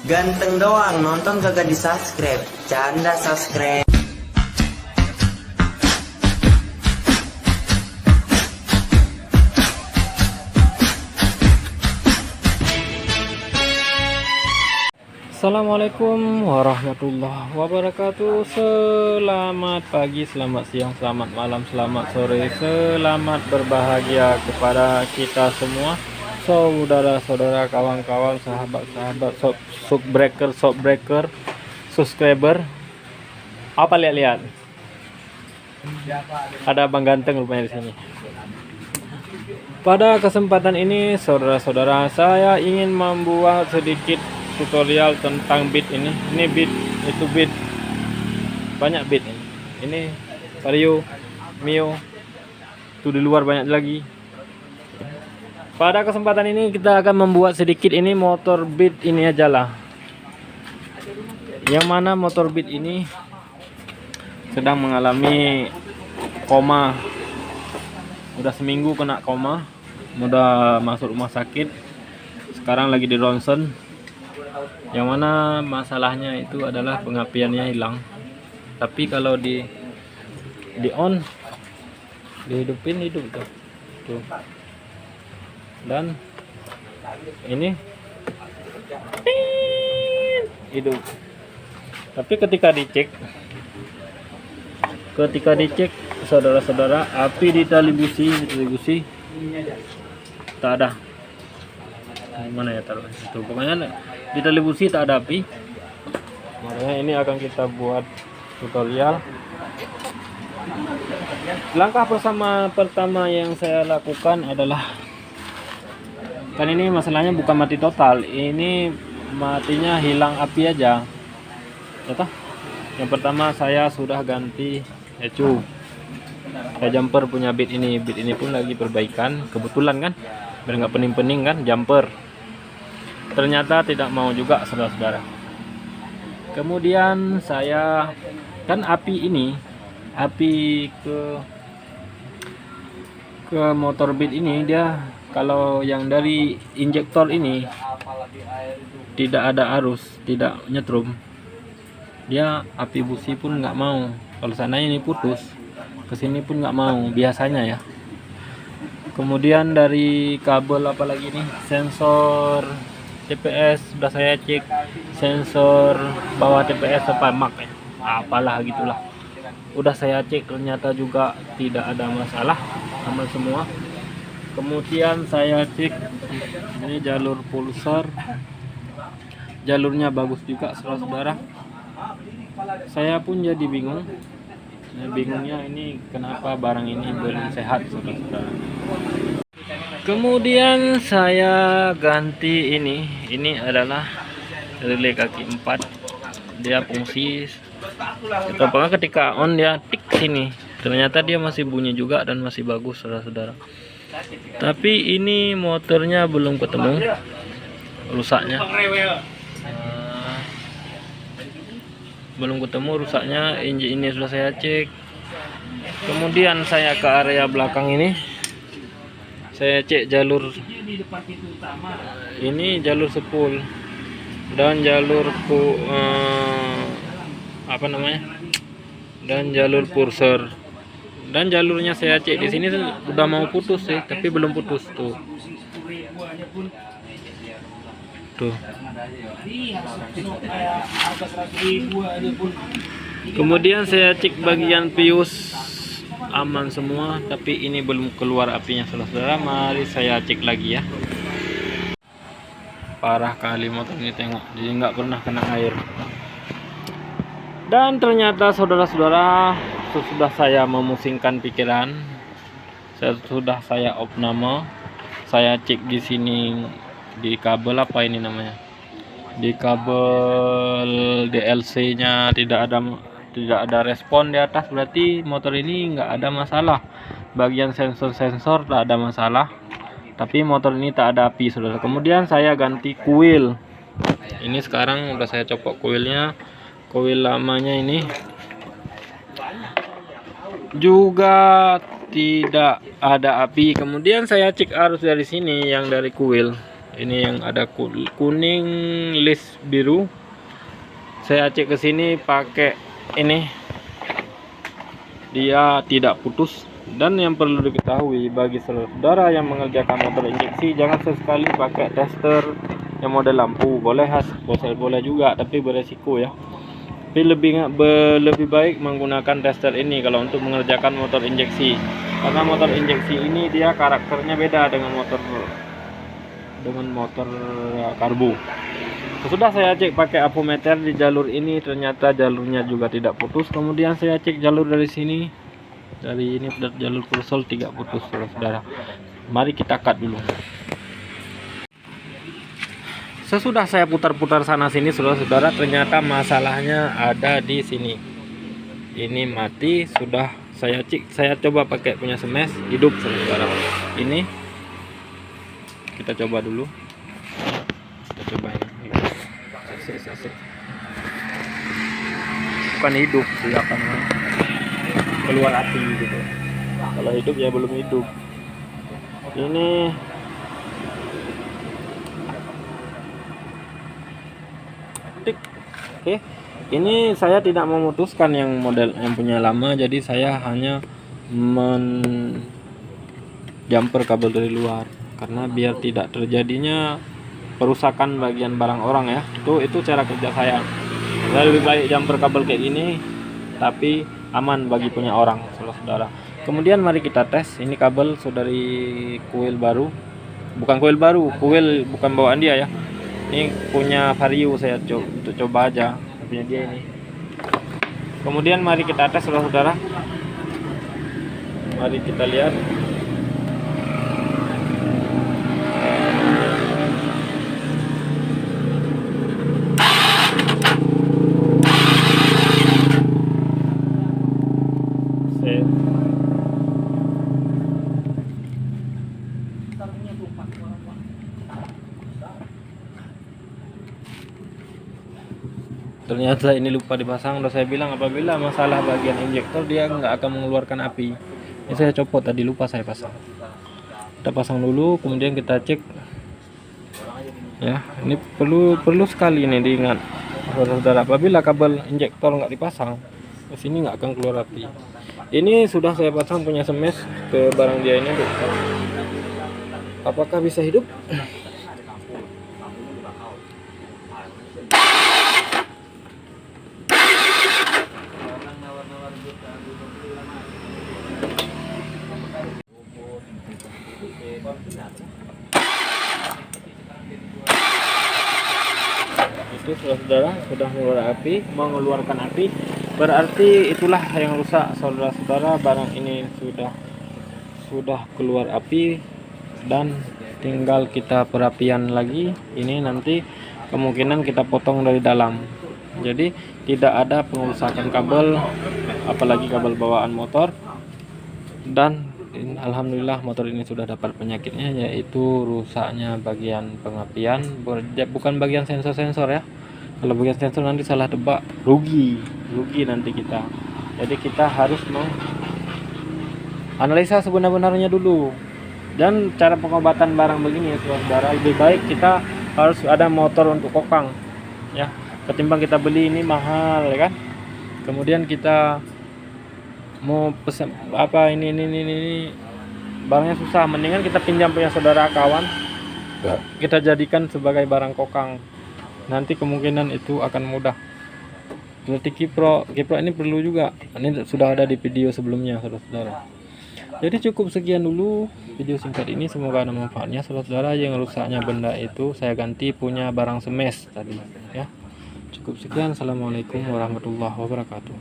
Ganteng doang, nonton kagak di subscribe. Canda subscribe. Assalamualaikum warahmatullahi wabarakatuh. Selamat pagi, selamat siang, selamat malam, selamat sore, selamat berbahagia kepada kita semua, saudara-saudara, kawan-kawan, sahabat-sahabat, shopbreaker, subscriber. Apa lihat-lihat? Ada Abang Ganteng rupanya di sini. Pada kesempatan ini, saudara-saudara, saya ingin membuat sedikit tutorial tentang beat ini. Ini beat, itu beat, banyak beat ini. Ini Vario, Mio, itu di luar banyak lagi. Pada kesempatan ini kita akan membuat sedikit ini motor beat ini aja lah. Yang mana motor beat ini sedang mengalami koma. Udah seminggu kena koma, udah masuk rumah sakit. Sekarang lagi di ronsen. Yang mana masalahnya itu adalah pengapiannya hilang. Tapi kalau di on, dihidupin, hidup tuh. Dan ini hidup. Tapi ketika dicek, saudara-saudara, api di tali busi tak ada. Mana ya taruh itu, pokoknya di tali busi tak ada api. Makanya ini akan kita buat tutorial. Langkah pertama yang saya lakukan adalah, kan ini masalahnya bukan mati total, ini matinya hilang api aja ya toh. Yang pertama saya sudah ganti ECU. Saya jumper punya beat ini pun lagi perbaikan kebetulan kan, biar nggak pening-pening kan jumper. Ternyata tidak mau juga, saudara-saudara. Kemudian saya kan api ke motor beat ini, dia kalau yang dari injektor ini tidak ada arus, tidak nyetrum, dia api busi pun nggak mau. Kalau sananya ini putus, kesini pun nggak mau biasanya ya. Kemudian dari kabel apalagi nih, sensor TPS sudah saya cek, sensor bawah TPS apa mak apalah gitulah, udah saya cek, ternyata juga tidak ada masalah, aman semua. Kemudian saya cek ini jalur pulsar, jalurnya bagus juga, saudara-saudara. Saya pun jadi bingung. Bingungnya ini kenapa barang ini belum sehat, saudara-saudara. Kemudian saya ganti ini adalah relay kaki 4. Dia fungsi apakah ketika on dia tik sini, ternyata dia masih bunyi juga dan masih bagus, saudara-saudara. Tapi ini motornya belum ketemu rusaknya. Belum ketemu rusaknya. Ini sudah saya cek. Kemudian saya ke area belakang ini, saya cek jalur ini, jalur spool dan jalur dan jalur pulsar, dan jalurnya saya cek di sini udah mau putus sih, tapi belum putus tuh. Kemudian saya cek bagian pius, aman semua, tapi ini belum keluar apinya, saudara-saudara. Mari saya cek lagi ya. Parah kali motor ini, tengok, jadi nggak pernah kena air. Dan ternyata, saudara-saudara, sesudah saya memusingkan pikiran, sesudah saya opname, saya cek di sini di kabel apa ini namanya, di kabel DLC nya tidak ada respon di atas, berarti motor ini nggak ada masalah. Bagian sensor tak ada masalah, tapi motor ini tak ada api, saudara. Kemudian saya ganti kuil. Ini sekarang udah saya copot kuilnya. Kuil lamanya ini juga tidak ada api. Kemudian saya cek arus dari sini, yang dari kuil Ini yang ada kuning list biru. Saya cek ke sini pakai ini, dia tidak putus. Dan yang perlu diketahui bagi saudara yang mengerjakan motor injeksi, jangan sesekali pakai tester yang model lampu. Boleh boleh juga, tapi beresiko ya. Tapi lebih baik menggunakan tester ini kalau untuk mengerjakan motor injeksi, karena motor injeksi ini dia karakternya beda dengan motor karbu. Sudah saya cek pakai apometer di jalur ini, ternyata jalurnya juga tidak putus. Kemudian saya cek jalur dari sini, dari ini jalur kursor tidak putus, saudara. Mari kita cut dulu. Sesudah saya putar-putar sana sini, saudara, ternyata masalahnya ada di sini. Ini mati. Sudah saya cek, saya coba pakai punya smash, hidup, saudara. Ini kita coba dulu. Kita coba ini. Bukan hidup, dia akan keluar api gitu. Kalau hidup ya belum hidup. Ini oke. Ini saya tidak memutuskan yang model yang punya lama, jadi saya hanya jumper kabel dari luar, karena biar tidak terjadinya perusakan bagian barang orang ya. Itu cara kerja saya. Saya lebih baik jumper kabel kayak gini, tapi aman bagi punya orang, saudara. Kemudian mari kita tes. Ini kabel dari kuil baru, bukan bukan bawaan dia ya. Ini punya Vario, saya untuk coba aja punya dia ini. Kemudian mari kita tes, saudara. Mari kita lihat. Ternyata ini lupa dipasang. Udah saya bilang apabila masalah bagian injektor dia nggak akan mengeluarkan api. Ini saya copot tadi, lupa saya pasang. Kita pasang dulu, kemudian kita cek. Ya, ini perlu sekali ini diingat, saudara. Apabila kabel injektor nggak dipasang, ke sini nggak akan keluar api. Ini sudah saya pasang punya smash ke barang dia ini. Apakah bisa hidup? Itu saudara sudah mengeluarkan api, berarti itulah yang rusak, saudara-saudara. Barang ini sudah keluar api dan tinggal kita perapian lagi. Ini nanti kemungkinan kita potong dari dalam, jadi tidak ada pengerusakan kabel, apalagi kabel bawaan motor. Dan alhamdulillah motor ini sudah dapat penyakitnya, yaitu rusaknya bagian pengapian, bukan bagian sensor ya. Kalau bagian sensor nanti salah tebak, rugi nanti kita. Jadi kita harus menganalisa sebenar-benarnya dulu. Dan cara pengobatan barang begini, saudara, lebih baik kita harus ada motor untuk kokang ya, ketimbang kita beli ini mahal ya kan. Kemudian kita mau pesen apa ini barangnya susah, mendingan kita pinjam punya saudara kawan, kita jadikan sebagai barang kokang, nanti kemungkinan itu akan mudah. Seperti kiprok ini perlu juga, ini sudah ada di video sebelumnya, saudara. Jadi cukup sekian dulu video singkat ini, semoga ada manfaatnya, saudara. Yang rusaknya benda itu saya ganti punya barang smash tadi ya. Cukup sekian, assalamualaikum warahmatullahi wabarakatuh.